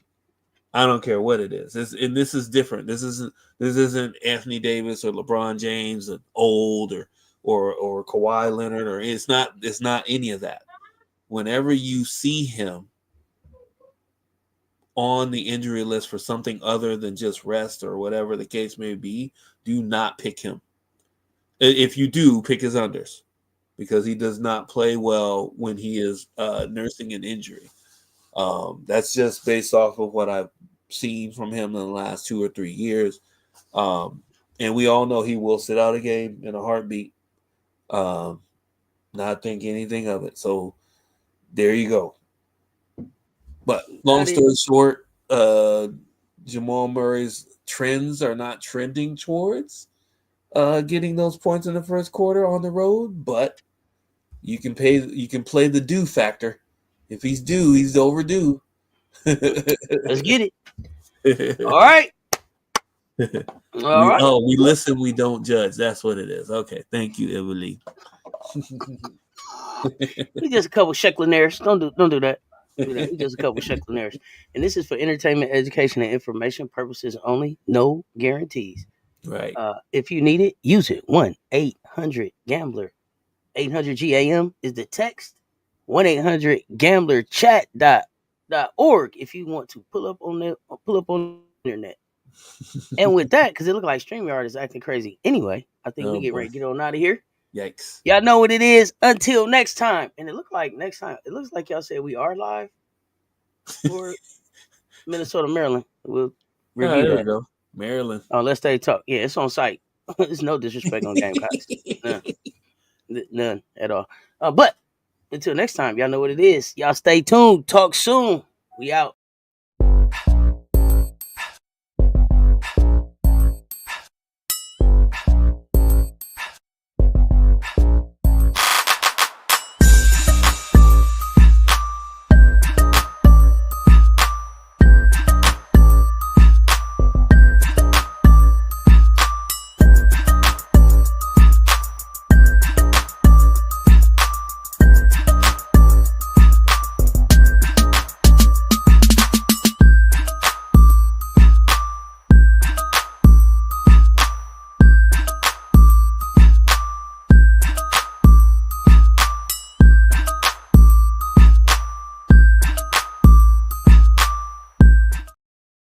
I don't care what it is. And this is different. This isn't Anthony Davis or LeBron James, old or Kawhi Leonard, or it's not any of that. Whenever you see him on the injury list for something other than just rest or whatever the case may be, do not pick him. If you do, pick his unders, because he does not play well when he is nursing an injury. That's just based off of what I've seen from him in the last 2 or 3 years. And we all know he will sit out a game in a heartbeat, not think anything of it. So there you go. But long story short, Jamal Murray's trends are not trending towards getting those points in the first quarter on the road, but you can play the due factor. If he's due, he's overdue. Let's get it. All right. All right. We listen, we don't judge. That's what it is. Okay, thank you, Emily. We just a couple sheklenaires. Don't do that. We just a couple sheklenaires. And this is for entertainment, education, and information purposes only. No guarantees. Right. If you need it, use it. 1-800-GAMBLER. 800-GAM is the text. 1-800-GAMBLERchat.org if you want to pull up on the internet. And with that, because it looked like StreamYard is acting crazy. Anyway, I think we get ready to get on out of here. Yikes. Y'all know what it is. Until next time. And it looks like y'all said we are live for Minnesota, Maryland. We'll review there that. we go. Maryland. Oh, let's stay talk. Yeah, it's on site. There's no disrespect on Gamecocks. None at all. But until next time, y'all know what it is. Y'all stay tuned. Talk soon. We out.